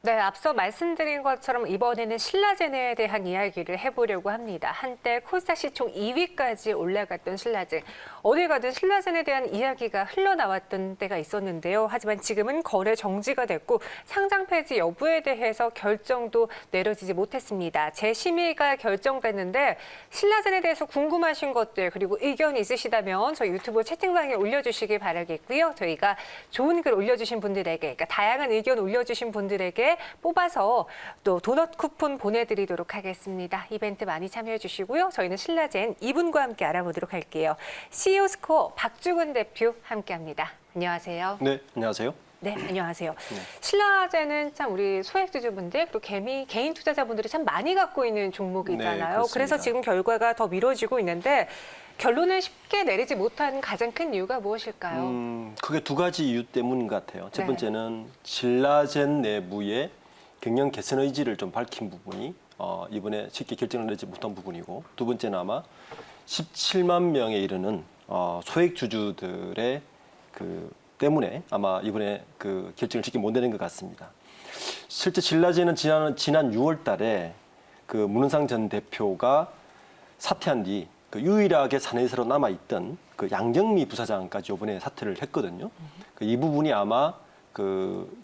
네, 앞서 말씀드린 것처럼 이번에는 신라젠에 대한 이야기를 해보려고 합니다. 한때 코스닥 시총 2위까지 올라갔던 신라젠. 어딜 가든 신라젠에 대한 이야기가 흘러나왔던 때가 있었는데요. 하지만 지금은 거래 정지가 됐고 상장 폐지 여부에 대해서 결정도 내려지지 못했습니다. 재심의가 결정됐는데 신라젠에 대해서 궁금하신 것들 그리고 의견 있으시다면 저희 유튜브 채팅방에 올려주시기 바라겠고요. 저희가 좋은 글 올려주신 분들에게, 그러니까 다양한 의견 올려주신 분들에게 뽑아서 또 도넛 쿠폰 보내드리도록 하겠습니다. 이벤트 많이 참여해 주시고요. 저희는 신라젠 이분과 함께 알아보도록 할게요. CEO 스코어 박주근 대표 함께합니다. 안녕하세요. 네, 안녕하세요. 네, 안녕하세요. 신라젠은 참 우리 소액주주분들 또 개인 투자자분들이 참 많이 갖고 있는 종목이잖아요. 네, 그래서 지금 결과가 더 미뤄지고 있는데 결론을 쉽게 내리지 못한 가장 큰 이유가 무엇일까요? 크게 두 가지 이유 때문인 것 같아요. 첫 네. 번째는 신라젠 내부의 경영 개선 의지를 좀 밝힌 부분이 이번에 쉽게 결정을 내지 못한 부분이고, 두 번째는 아마 17만 명에 이르는 소액 주주들의 때문에 아마 이번에 결정을 쉽게 못 내는 것 같습니다. 실제 신라젠은 지난 6월 달에 문은상 전 대표가 사퇴한 뒤 유일하게 사내에서 남아있던 양정미 부사장까지 이번에 사퇴를 했거든요. 이 부분이 아마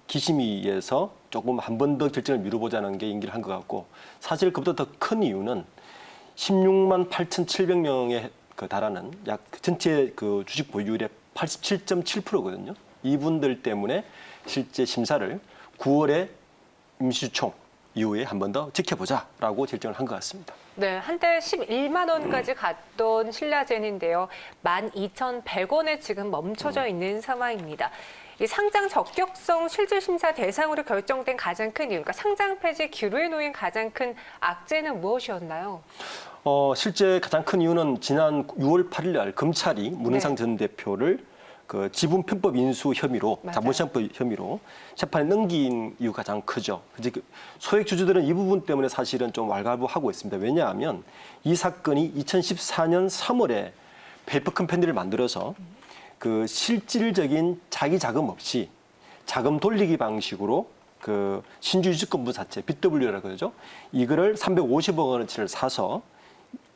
기심위에서 조금 한 번 더 결정을 미뤄보자는 게 인기를 한 것 같고, 사실 그보다 더 큰 이유는 16만 8,700명에 달하는 약 전체 주식 보유율의 87.7%거든요. 이분들 때문에 실제 심사를 9월에 임시주총 이후에 한 번 더 지켜보자라고 결정을 한 것 같습니다. 네, 한때 11만 원까지 갔던 신라젠인데요. 12,100원에 지금 멈춰져 있는 상황입니다. 이 상장 적격성 실질 심사 대상으로 결정된 가장 큰 이유, 그러니까 상장 폐지 기로에 놓인 가장 큰 악재는 무엇이었나요? 실제 가장 큰 이유는 지난 6월 8일 날 검찰이 문은상 전 대표를 지분 편법 인수 혐의로, 자본시장법 혐의로 재판에 넘긴 이유가 가장 크죠. 이제 소액 주주들은 이 부분 때문에 사실은 좀 왈가불하고 있습니다. 왜냐하면 이 사건이 2014년 3월에 페이퍼 컴퍼니를 만들어서 실질적인 자기 자금 없이 자금 돌리기 방식으로 신주유주권 부사채 BW라고 그러죠. 이거를 350억 원어치를 사서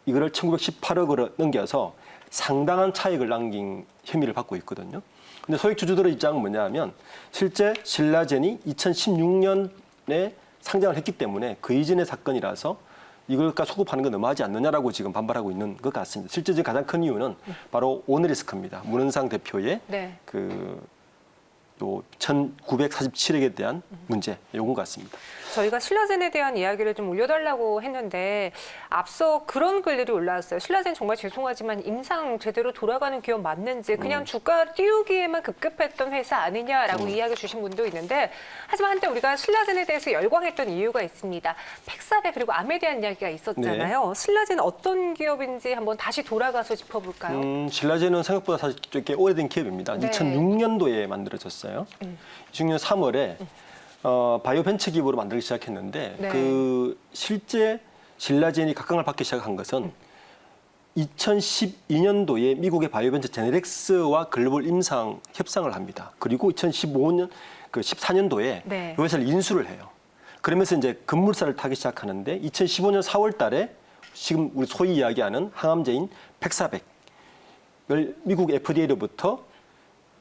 이거를 1918억으로 넘겨서 상당한 차익을 남긴 혐의를 받고 있거든요. 근데 소액 주주들의 입장은 뭐냐면 실제 신라젠이 2016년에 상장을 했기 때문에 그 이전의 사건이라서 이걸까 소급하는 건 너무하지 않느냐라고 지금 반발하고 있는 것 같습니다. 실제 가장 큰 이유는 바로 오너리스크입니다. 문은상 대표의 또 1,947억에 대한 문제, 요건 같습니다. 저희가 신라젠에 대한 이야기를 좀 올려달라고 했는데 앞서 그런 글들이 올라왔어요. 신라젠 정말 죄송하지만 임상 제대로 돌아가는 기업 맞는지 그냥 주가 띄우기에만 급급했던 회사 아니냐라고 이야기 주신 분도 있는데, 하지만 한때 우리가 신라젠에 대해서 열광했던 이유가 있습니다. 팩사배 그리고 암에 대한 이야기가 있었잖아요. 신라젠은 어떤 기업인지 한번 다시 돌아가서 짚어볼까요? 신라젠은 생각보다 사실 꽤 오래된 기업입니다. 2006년도에 만들어졌어요. 2006년 3월에 바이오 벤처 기업으로 만들기 시작했는데 실제 신라젠이 각광을 받기 시작한 것은 2012년도에 미국의 바이오 벤처 제네렉스와 글로벌 임상 협상을 합니다. 그리고 2015년 14년도에 이 회사를 인수를 해요. 그러면서 이제 급물살을 타기 시작하는데 2015년 4월 달에 지금 우리 소위 이야기하는 항암제인 팩사백을 미국 FDA로부터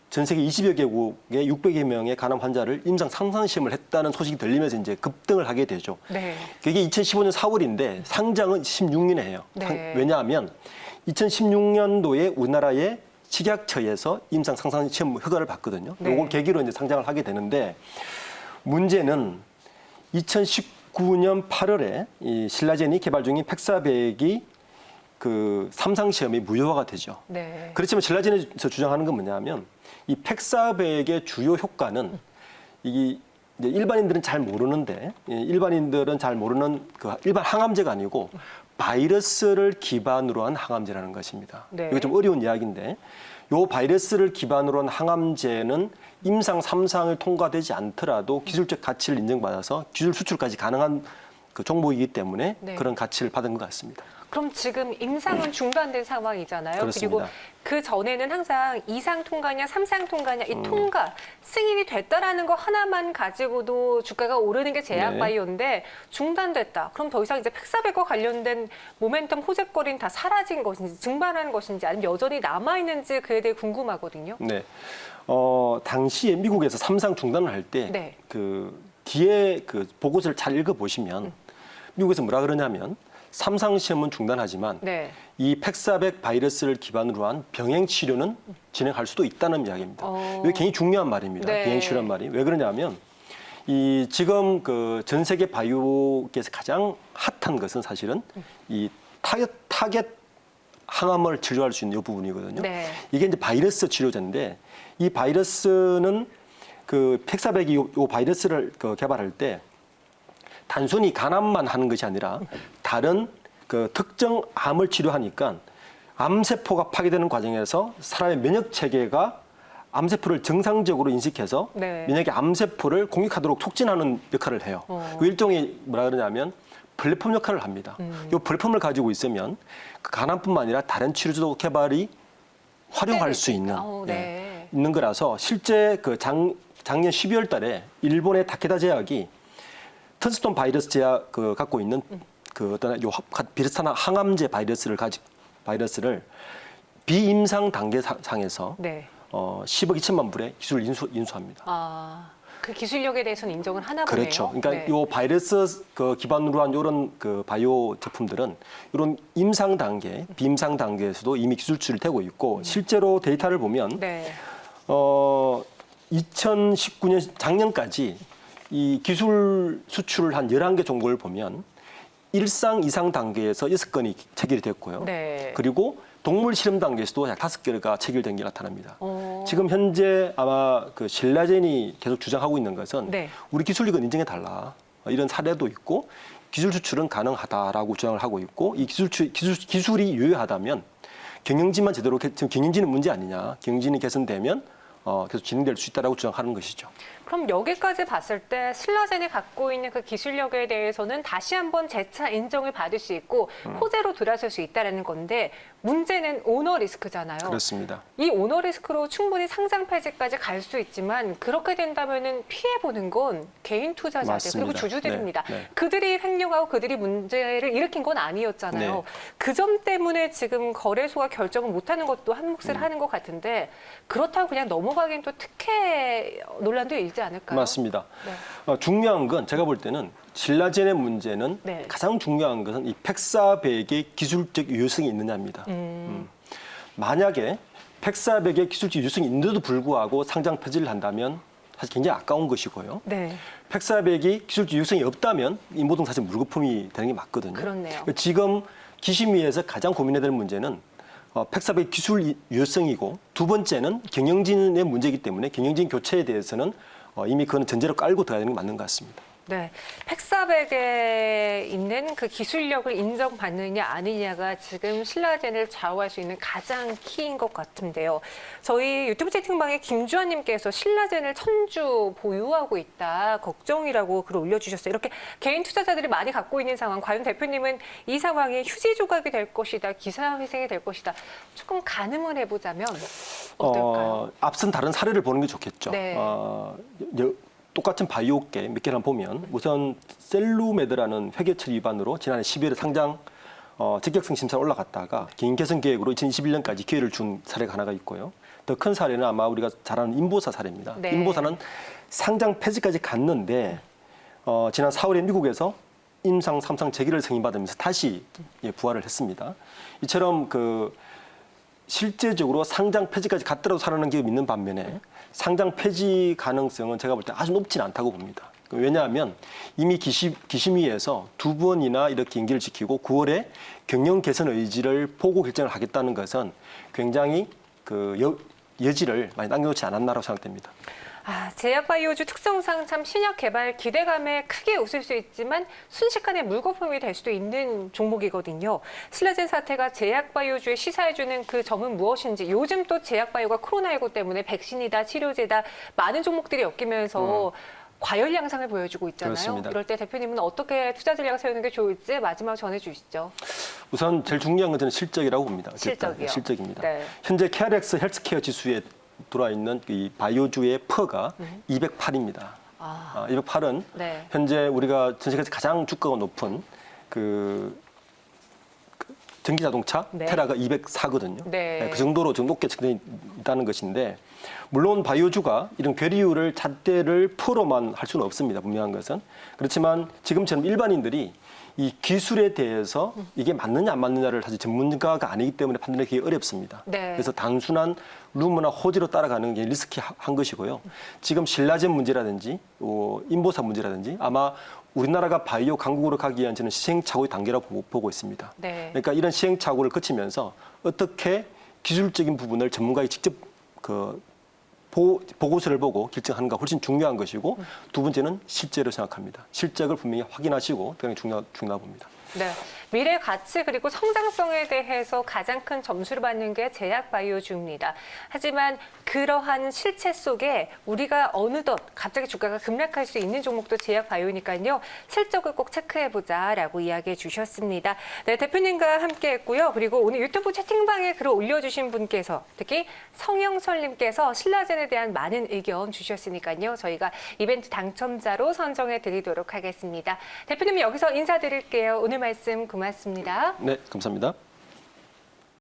전 세계 20여 개국의 600여 명의 간암 환자를 임상 상상 시험을 했다는 소식이 들리면서 이제 급등을 하게 되죠. 그게 2015년 4월인데 상장은 16년에 해요. 왜냐하면 2016년도에 우리나라의 식약처에서 임상 상상 시험 허가를 받거든요. 이걸 계기로 이제 상장을 하게 되는데, 문제는 2019년 8월에 이 신라젠이 개발 중인 팩사백이 삼상 시험이 무효화가 되죠. 그렇지만 신라젠에서 주장하는 건 뭐냐면 이 팩사백의 주요 효과는 이제 일반인들은 잘 모르는데, 일반인들은 잘 모르는 일반 항암제가 아니고 바이러스를 기반으로 한 항암제라는 것입니다. 이게 좀 어려운 이야기인데, 이 바이러스를 기반으로 한 항암제는 임상 3상을 통과되지 않더라도 기술적 가치를 인정받아서 기술 수출까지 가능한 종목이기 때문에 그런 가치를 받은 것 같습니다. 그럼 지금 임상은 중단된 상황이잖아요. 그렇습니다. 그리고 그 전에는 항상 2상 통과냐 3상 통과냐 이 통과 승인이 됐다라는 거 하나만 가지고도 주가가 오르는 게 제약바이오인데 중단됐다. 그럼 더 이상 이제 팩사백과 관련된 모멘텀 호재거리는 다 사라진 것인지 증발하는 것인지 아니면 여전히 남아있는지 그에 대해 궁금하거든요. 네. 당시에 미국에서 3상 중단을 할 때 네. 그 뒤에 그 보고서를 잘 읽어보시면 미국에서 뭐라 그러냐면 3상 시험은 중단하지만 네. 이 팩사백 바이러스를 기반으로 한 병행 치료는 진행할 수도 있다는 이야기입니다. 이게 굉장히 중요한 말입니다. 네. 병행 치료란 말이. 왜 그러냐면 이 지금 그 전 세계 바이오계에서 가장 핫한 것은 사실은 이 타겟 항암을 치료할 수 있는 이 부분이거든요. 네. 이게 이제 바이러스 치료제인데 이 바이러스는 그 팩사백이 이 바이러스를 개발할 때 단순히 간암만 하는 것이 아니라 다른 그 특정 암을 치료하니까 암세포가 파괴되는 과정에서 사람의 면역 체계가 암세포를 정상적으로 인식해서 네. 면역의 암세포를 공격하도록 촉진하는 역할을 해요. 그 일종의 뭐라 그러냐면 플랫폼 역할을 합니다. 이 플랫폼을 가지고 있으면 그 간암뿐만 아니라 다른 치료제도 개발이 활용할 수 있는 네. 있는 거라서 실제 그 작년 12월 달에 일본의 타케다 제약이 터스톤 바이러스 제약 갖고 있는 그 어떤 요 비슷한 항암제 바이러스를 비임상 단계 상에서 네. 10억 2천만 불의 기술을 인수합니다. 아, 그 기술력에 대해서는 인정을 하나 보네요. 그렇죠. 그러니까 네. 요 바이러스 그 기반으로 한 이런 그 바이오 제품들은 이런 임상 단계, 비임상 단계에서도 이미 기술 출시를 되고 있고 실제로 데이터를 보면 네. 2019년 작년까지 이 기술 수출을 한 11개 종목을 보면 1상, 2상 단계에서 6건이 체결이 됐고요. 네. 그리고 동물 실험 단계에서도 약 5개가 체결된 게 나타납니다. 오. 지금 현재 아마 그 신라젠이 계속 주장하고 있는 것은 네. 우리 기술력은 인정해 달라. 이런 사례도 있고 기술 수출은 가능하다라고 주장을 하고 있고 이 기술이 유효하다면 경영진만 제대로 지금 경영진은 문제 아니냐. 경영진이 개선되면 계속 진행될 수 있다라고 주장하는 것이죠. 그럼 여기까지 봤을 때 신라젠이 갖고 있는 그 기술력에 대해서는 다시 한번 재차 인정을 받을 수 있고 호재로 돌아설 수 있다는 건데 문제는 오너 리스크잖아요. 그렇습니다. 이 오너 리스크로 충분히 상장 폐지까지 갈 수 있지만 그렇게 된다면은 피해 보는 건 개인 투자자들 맞습니다. 그리고 주주들입니다. 네, 네. 그들이 횡령하고 그들이 문제를 일으킨 건 아니었잖아요. 네. 그 점 때문에 지금 거래소가 결정을 못하는 것도 한 몫을 하는 것 같은데 그렇다고 그냥 넘어가기엔 또 특혜 논란도 일지 않을까요? 맞습니다. 네. 중요한 건 제가 볼 때는 신라젠의 문제는 네. 가장 중요한 것은 이 팩사백의 기술적 유효성이 있느냐입니다. 만약에 팩사백의 기술적 유효성이 있는데도 불구하고 상장 폐지를 한다면 사실 굉장히 아까운 것이고요. 네. 팩사백이 기술적 유효성이 없다면 이 모든 사실 물거품이 되는 게 맞거든요. 그렇네요. 지금 기심위에서 가장 고민해야 될 문제는 팩사백 기술 유효성이고 두 번째는 경영진의 문제이기 때문에 경영진 교체에 대해서는 이미 그거는 전제로 깔고 들어야 되는 게 맞는 것 같습니다. 네, 팩사백에 있는 그 기술력을 인정받느냐 아니냐가 지금 신라젠을 좌우할 수 있는 가장 키인 것 같은데요. 저희 유튜브 채팅방에 김주환님께서 신라젠을 천주 보유하고 있다, 걱정이라고 글을 올려주셨어요. 이렇게 개인 투자자들이 많이 갖고 있는 상황, 과연 대표님은 이 상황이 휴지 조각이 될 것이다, 기사 회생이 될 것이다. 조금 가늠을 해보자면 어떨까요? 앞선 다른 사례를 보는 게 좋겠죠. 네. 똑같은 바이오계 몇 개를 보면 우선 셀루메드라는 회계처리 위반으로 지난해 12월에 상장 적격성 심사에 올라갔다가 개인 개선 계획으로 2021년까지 기회를 준 사례가 하나가 있고요. 더 큰 사례는 아마 우리가 잘 아는 인보사 사례입니다. 네. 인보사는 상장 폐지까지 갔는데 지난 4월에 미국에서 임상 3상 재기를 승인받으면서 다시 부활을 했습니다. 이처럼 실제적으로 상장 폐지까지 갔더라도 살아나는 기업이 있는 반면에 상장 폐지 가능성은 제가 볼 때 아주 높지는 않다고 봅니다. 왜냐하면 이미 기심위에서 2번이나 이렇게 임기를 지키고 9월에 경영 개선 의지를 보고 결정을 하겠다는 것은 굉장히 여지를 많이 남겨놓지 않았나라고 생각됩니다. 제약바이오주 특성상 참 신약 개발 기대감에 크게 웃을 수 있지만 순식간에 물거품이 될 수도 있는 종목이거든요. 신라젠 사태가 제약바이오주에 시사해주는 그 점은 무엇인지 요즘 또 제약바이오가 코로나19 때문에 백신이다, 치료제다 많은 종목들이 엮이면서 과열 양상을 보여주고 있잖아요. 그렇습니다. 이럴 때 대표님은 어떻게 투자 전략을 세우는 게 좋을지 마지막으로 전해주시죠. 우선 제일 중요한 건 저는 실적이라고 봅니다. 실적이요? 실적입니다. 네. 현재 KRX 헬스케어 지수에 들어와 있는 이 바이오주의 퍼가 208입니다. 208은 네. 현재 우리가 전 세계에서 가장 주가가 높은 그 전기 자동차 네. 테라가 204거든요. 네. 그 정도로 좀 높게 측정이 있다는 것인데, 물론 바이오주가 이런 괴리율을 잣대를 퍼로만 할 수는 없습니다. 분명한 것은. 그렇지만 지금처럼 일반인들이 이 기술에 대해서 이게 맞느냐 안 맞느냐를 사실 전문가가 아니기 때문에 판단하기 어렵습니다. 네. 그래서 단순한 루머나 호지로 따라가는 게 리스키한 것이고요. 지금 신라젠 문제라든지 인보사 문제라든지 아마 우리나라가 바이오 강국으로 가기 위한 저는 시행착오의 단계라고 보고 있습니다. 네. 그러니까 이런 시행착오를 거치면서 어떻게 기술적인 부분을 전문가에 직접 보고서를 보고 결정하는가 훨씬 중요한 것이고, 두 번째는 실제로 생각합니다. 실적을 분명히 확인하시고 그게 중요하다고 봅니다. 네. 미래 가치 그리고 성장성에 대해서 가장 큰 점수를 받는 게 제약 바이오주입니다. 하지만 그러한 실체 속에 우리가 어느덧 갑자기 주가가 급락할 수 있는 종목도 제약 바이오니까요. 실적을 꼭 체크해보자라고 이야기해 주셨습니다. 네, 대표님과 함께했고요. 그리고 오늘 유튜브 채팅방에 글을 올려주신 분께서 특히 성영설님께서 신라젠에 대한 많은 의견 주셨으니까요. 저희가 이벤트 당첨자로 선정해 드리도록 하겠습니다. 대표님 여기서 인사드릴게요. 오늘 말씀 고맙습니다. 네, 감사합니다.